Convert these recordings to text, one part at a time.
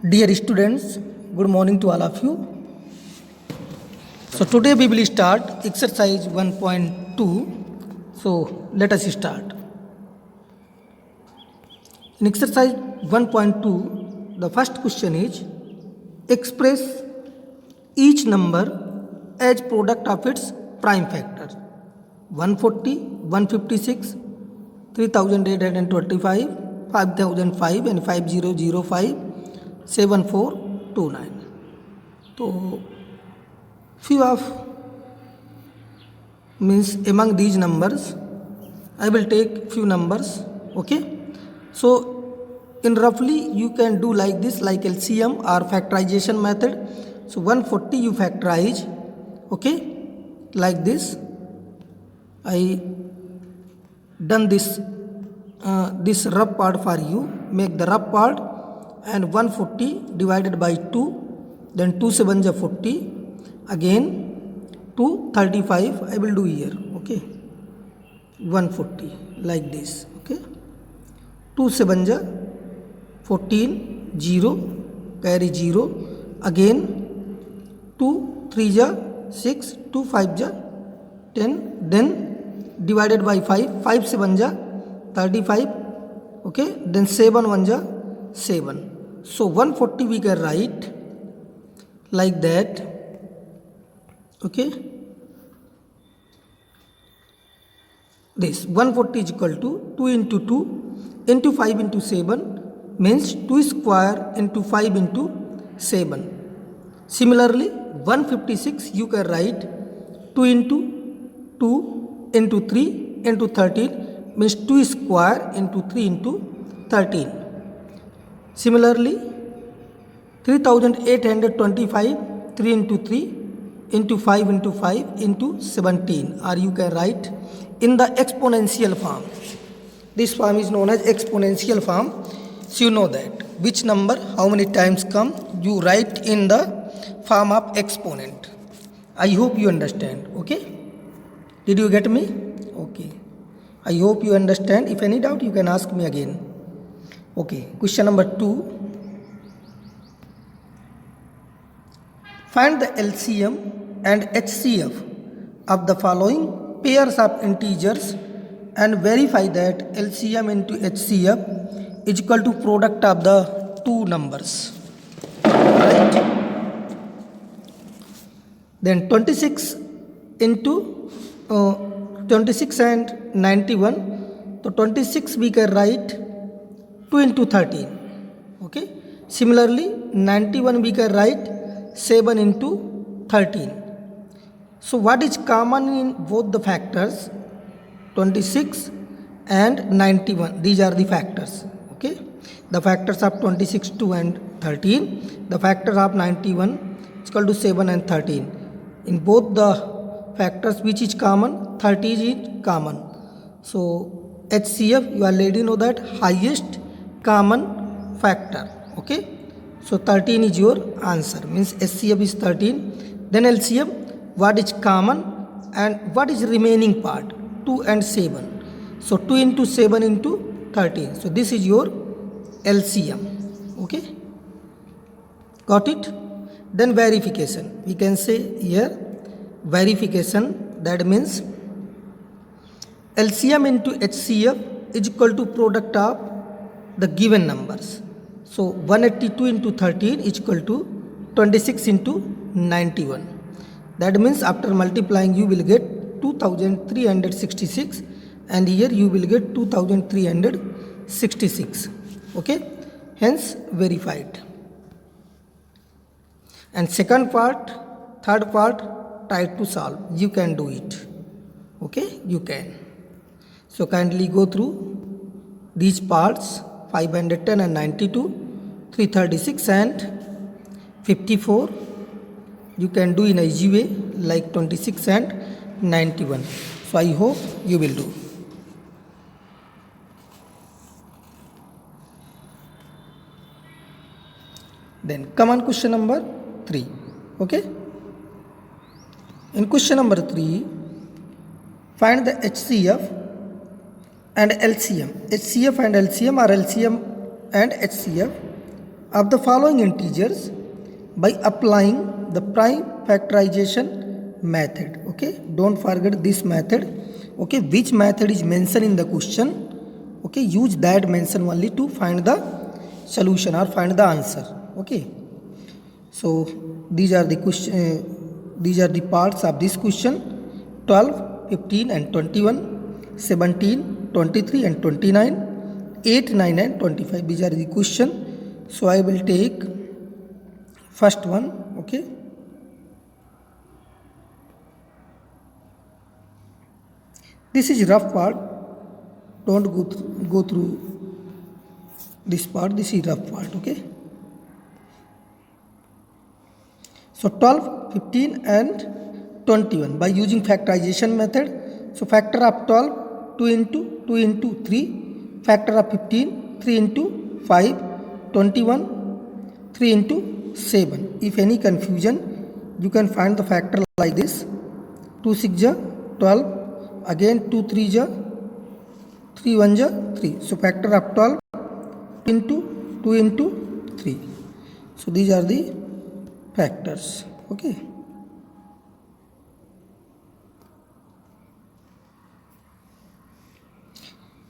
Dear students, good morning to all of you. So today we will start exercise 1.2. So let us start. In exercise 1.2, the first question is express each number as product of its prime factors. 140, 156, 3825, 5005 and 5005, 7429. So few of means among these numbers I will take few numbers. Okay, so in roughly you can do like this, like LCM or factorization method. So 140 you factorize, okay, like this. I done this this rough part for you. Make the rough part, and 140 divided by 2, then 2 7s are 40, again 235 I will do here. Okay, 140 like this. Okay, 2 7s are 14, 0 carry 0, again 2 3s are 6, 2 5s are 10, then divided by 5, 5 7s are 35. Okay, then 7 1s are 7. So 140 we can write like that. Okay, this 140 is equal to 2 into 2 into 5 into 7 means 2 square into 5 into 7. Similarly 156 you can write 2 into 2 into 3 into 13 means 2 square into 3 into 13. Similarly 3825 3 into 3 into 5 into 5 into 17, or you can write in the exponential form. This form is known as exponential form. So you know that which number how many times come, you write in the form of exponent. I hope you understand. Okay, did you get me? Okay, I hope you understand. If any doubt you can ask me again. Okay, question number 2. Find the LCM and HCF of the following pairs of integers and verify that LCM into HCF is equal to product of the two numbers. Right? Then 26 into 26 and 91. So 26 we can write 2 into 13. Okay. Similarly 91 we can write 7 into 13. So what is common in both the factors 26 and 91? These are the factors. Okay, the factors of 26 2 and 13, the factors of 91 is equal to 7 and 13. In both the factors which is common, 30 is common. So HCF you already know that highest common factor. Okay, so 13 is your answer, means HCF is 13. Then LCM, what is common and what is remaining part, 2 and 7. So 2 into 7 into 13. So this is your LCM. Okay, got it? Then verification, we can say here verification, that means LCM into HCF is equal to product of the given numbers. So 182 into 13 is equal to 26 into 91. That means after multiplying you will get 2366, and here you will get 2366. Okay, hence verified. And second part, third part, try to solve. You can do it. Okay, you can. So kindly go through these parts, 510 and 92, 336 and 54. You can do in a easy way like 26 and 91. So I hope you will do. Then come on, question number 3. Okay, in question number 3, find the HCF and LCM. HCF and LCM, or LCM and HCF of the following integers by applying the prime factorization method. Okay, don't forget this method. Okay, which method is mentioned in the question, okay, use that mention only to find the solution or find the answer. Okay, so these are the question, these are the parts of this question: 12, 15 and 21, 17, 23 and 29, 8, 9 and 25. These are the question. So I will take first one. Okay, this is rough part, don't go through this part. This is rough part. Okay, so 12, 15 and 21 by using factorization method. So factor of 12, 2 into 3, factor of 15, 3 into 5, 21, 3 into 7. If any confusion, you can find the factor like this: 2 6 ja 12, again 2 3 ja 3 1 ja 3. So factor of 12 into 2 into 3. So these are the factors. Okay,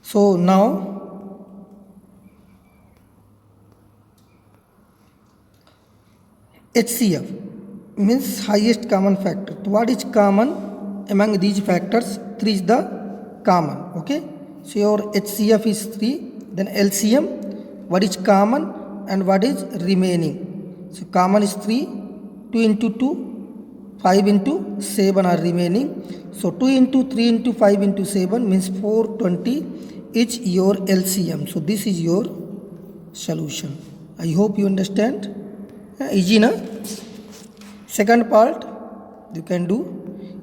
so now HCF means highest common factor. So what is common among these factors? 3 is the common. Okay, so your HCF is 3, then LCM, what is common and what is remaining. So common is 3, 2 into 2, 5 into 7 are remaining. So 2 into 3 into 5 into 7 means 420 is your LCM. So this is your solution. I hope you understand. Easy na? Second part you can do.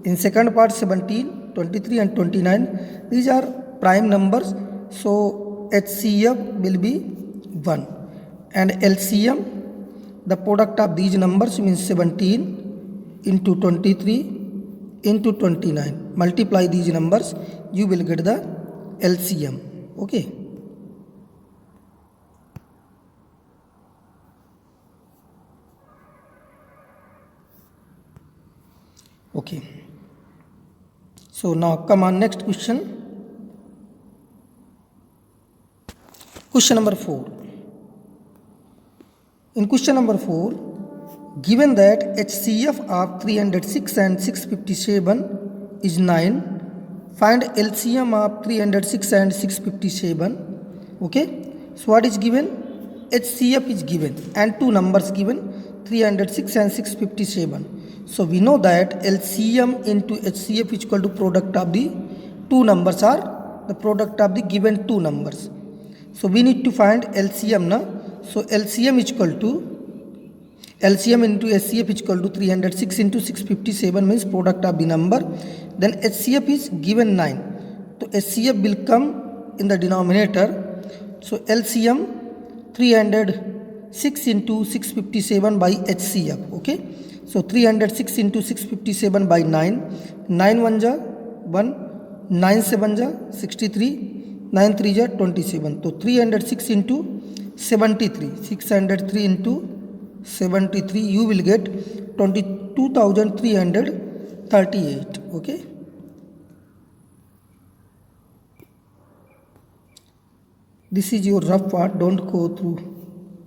In second part 17, 23 and 29, these are prime numbers. So HCF will be 1 and LCM, the product of these numbers means 17 into 23 into 29. Multiply these numbers, you will get the LCM. Okay. Okay, so now come on, next question. Question number 4. In question number 4, given that HCF of 306 and 657 is 9, find LCM of 306 and 657. Okay, so what is given? HCF is given and two numbers given, 306 and 657. So we know that LCM into HCF is equal to product of the two numbers or the product of the given two numbers. So we need to find LCM now. So LCM is equal to, LCM into HCF is equal to 306 into 657 means product of the number. Then HCF is given 9. So HCF will come in the denominator. So LCM 306 into 657 by HCF. Okay. So 306 into 657 by 9. 9 1 ja 1, 9 7 ja 63, 9 3 ja 27. So 306 into 73, 603 into 73, you will get 22,338. Okay. This is your rough part, don't go through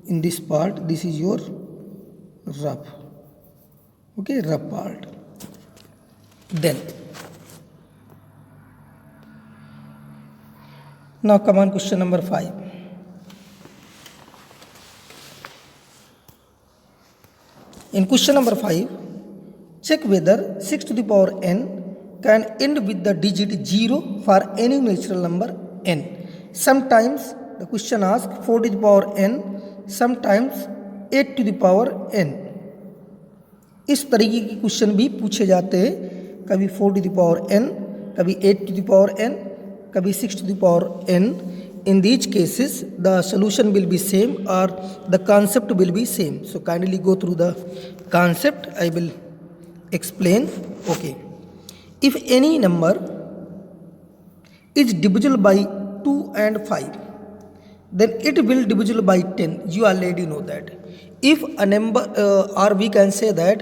in this part. This is your rough. Okay, rough part. Then now come on, question number 5. In question number 5, check whether 6 to the power n can end with the digit 0 for any natural number n. Sometimes the question asks 4 to the power n, sometimes 8 to the power n. इस तरीके के question भी पूछे जाते हैं, कभी 4 to the power n, कभी 8 to the power n, कभी 6 to the power n. In these cases, the solution will be same or the concept will be same. So kindly go through the concept. I will explain. Okay. If any number is divisible by 2 and 5, then it will divisible by 10. You already know that. If a number or we can say that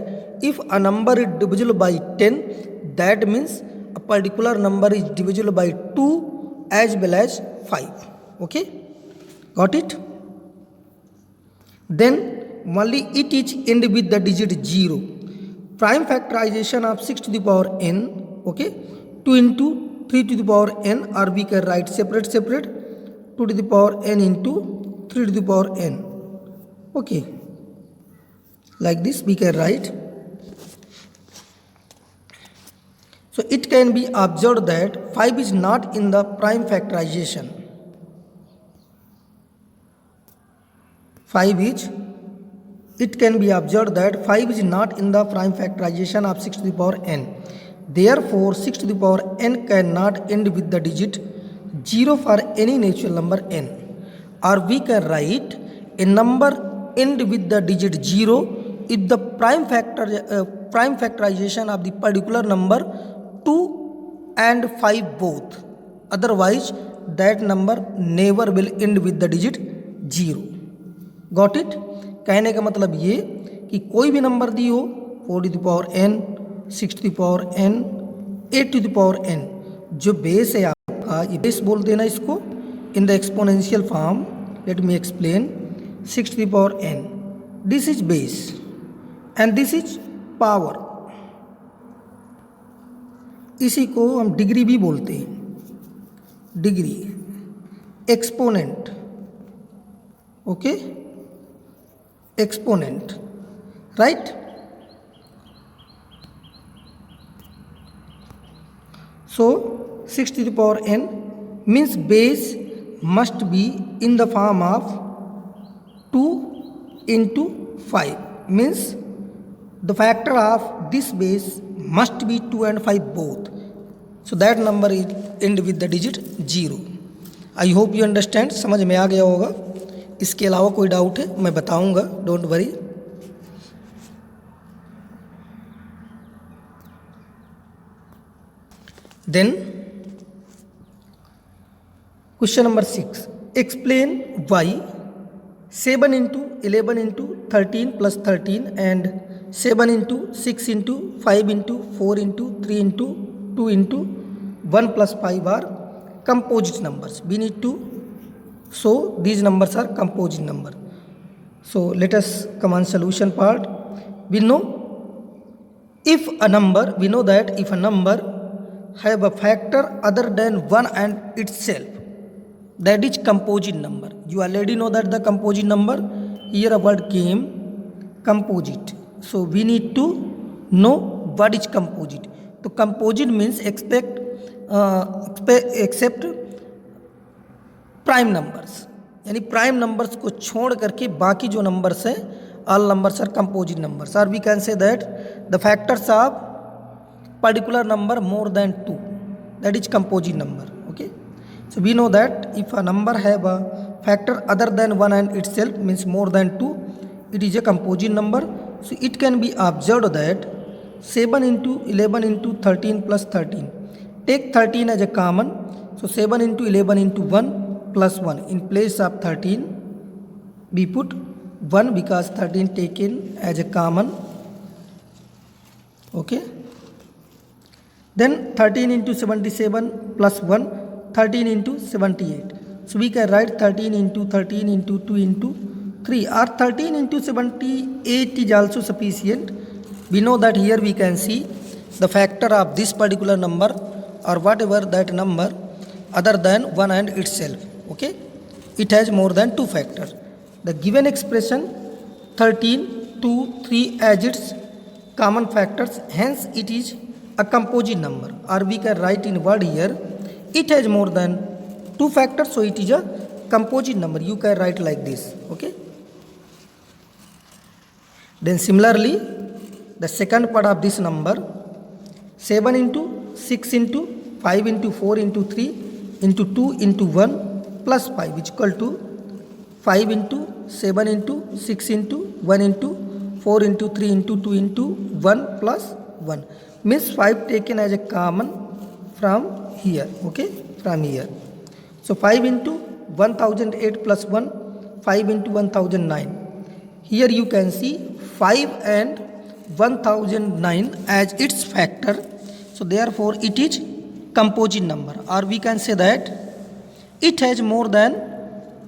if a number is divisible by 10, that means a particular number is divisible by 2 as well as 5. Okay, got it? Then only it is end with the digit 0. Prime factorization of 6 to the power n, okay, 2 into 3 to the power n, or we can write separate 2 to the power n into 3 to the power n. Okay, like this we can write. So it can be observed that 5 is not in the prime factorization. 5 is, it can be observed that 5 is not in the prime factorization of 6 to the power n. Therefore 6 to the power n cannot end with the digit 0 for any natural number n. Or we can write a number end with the digit 0 if the prime factorization of the particular number 2 and 5 both. Otherwise that number never will end with the digit 0. Got it? कहने का मतलब ये कि कोई भी number दी हो 4 to the power n, 6 to the power n, 8 to the power n, जो base है आपका, ये बेस बोल देना इसको in the exponential form. Let me explain. 6 to the power n, this is base and this is power. इसी को हम डिग्री भी बोलते हैं. Degree, exponent. Okay, exponent, right? So 6 to the power n means base must be in the form of 2 into 5, means the factor of this base must be 2 and 5 both. So that number is end with the digit 0. I hope you understand. समझ में आ गया होगा. इसके अलावा कोई doubt है मैं बताऊंगा, don't worry. Then question number 6. Explain why 7 into 11 into 13 plus 13 and 7 into 6 into 5 into 4 into 3 into 2 into 1 plus 5 are composite numbers. We need to so these numbers are composite number. So let us come on solution part. We know that if a number have a factor other than 1 and itself, that is composite number. You already know that the composite number, here a word came, composite. So we need to know what is composite. So composite means except prime numbers, यानी prime numbers को छोड़ करके बाकी जो numbers हैं all numbers are composite numbers. और we can say that the factors of particular number more than 2, that is composite number. Okay, so we know that if a number have a factor other than 1 and itself means more than 2, it is a composite number. So it can be observed that 7 into 11 into 13 plus 13. Take 13 as a common. So 7 into 11 into 1 plus 1. In place of 13 we put 1 because 13 taken as a common. Okay. Then 13 into 77 plus 1, 13 into 78. So we can write 13 into 13 into 2 into 3, or 13 into 78 is also sufficient. We know that here we can see the factor of this particular number or whatever that number other than 1 and itself. Okay, it has more than 2 factors. The given expression 13, 2, 3 as its common factors, hence it is a composite number. Or we can write in word here, it has more than 2 factors, so it is a composite number. You can write like this. Okay. Then similarly, the second part of this number, 7 into 6 into 5 into 4 into 3 into 2 into 1 plus 5 which equal to 5 into 7 into 6 into 1 into 4 into 3 into 2 into 1 plus 1. Means 5 taken as a common from here. Okay, from here. So 5 into 1008 plus 1, 5 into 1009. Here you can see 5 and 1009 as its factor. So therefore it is composite number, or we can say that it has more than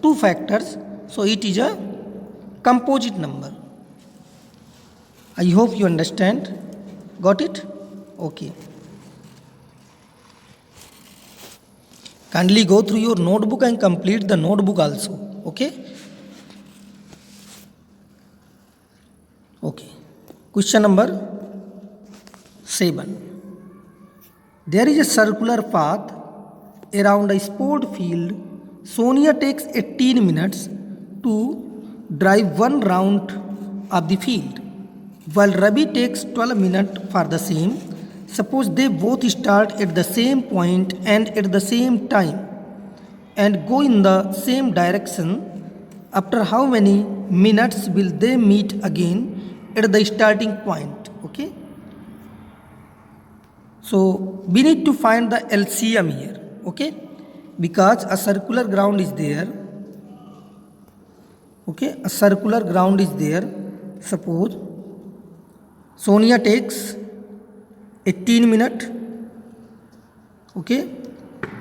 2 factors. So it is a composite number. I hope you understand. Got it? Okay. Kindly go through your notebook and complete the notebook also. Okay? Okay. Question number 7. There is a circular path around a sport field. Sonia takes 18 minutes to drive one round of the field, while Ravi takes 12 minutes for the same. Suppose they both start at the same point and at the same time and go in the same direction. After how many minutes will they meet again at the starting point? Okay. So we need to find the LCM here. Okay. Because a circular ground is there. Okay. A circular ground is there. Suppose Sonia takes 18 minutes, okay,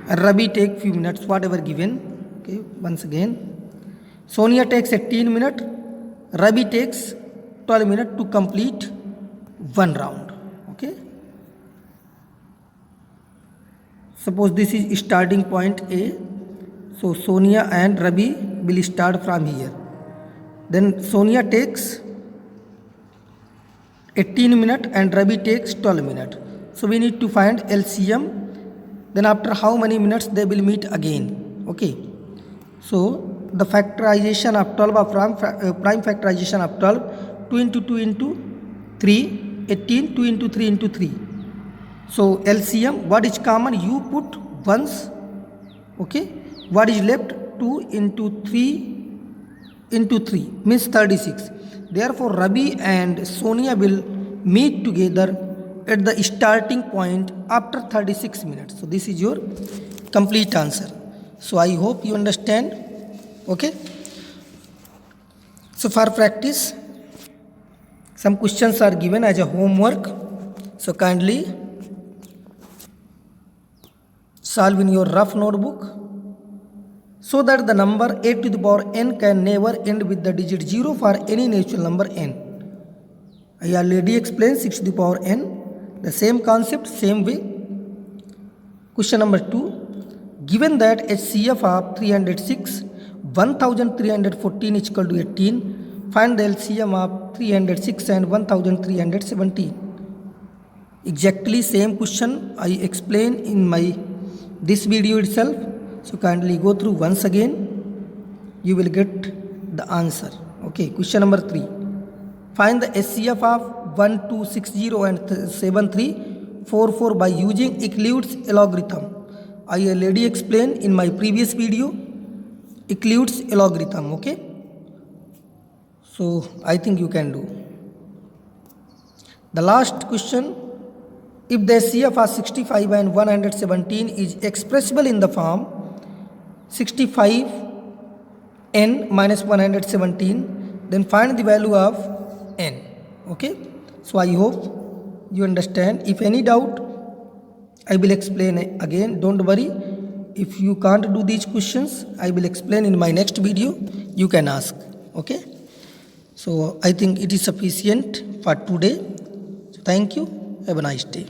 Ravi take few minutes, whatever given. Okay, once again, Sonia takes 18 minutes, Ravi takes 12 minutes to complete one round. Okay, suppose this is starting point A, so Sonia and Ravi will start from here. Then Sonia takes 18 minutes and Ravi takes 12 minutes. So we need to find LCM. Then after how many minutes they will meet again. Okay. So the factorization of 12 of prime factorization of 12, 2 into 2 into 3, 18, 2 into 3 into 3. So LCM, what is common? You put once. Okay. What is left? 2 into 3 into 3 means 36. Therefore, Ravi and Sonia will meet together at the starting point after 36 minutes. So this is your complete answer. So I hope you understand. Okay. So for practice, some questions are given as a homework. So kindly solve in your rough notebook, so that the number a to the power n can never end with the digit 0 for any natural number n. I already explained 6 to the power n. The same concept, same way. Question number 2. Given that HCF of 306, 1314 is equal to 18, find the LCM of 306 and 1317. Exactly same question I explained in this video itself. So kindly go through once again. You will get the answer. Okay. Question number 3. Find the HCF of 1260 and 7344 by using Euclid's algorithm. I already explained in my previous video Euclid's algorithm. Okay. So I think you can do. The last question. If the HCF of 65 and 117 is expressible in the form 65 n minus 117, then find the value of n. Okay. So I hope you understand. If any doubt, I will explain again. Don't worry. If you can't do these questions, I will explain in my next video. You can ask. Okay. So I think it is sufficient for today. So thank you. Have a nice day.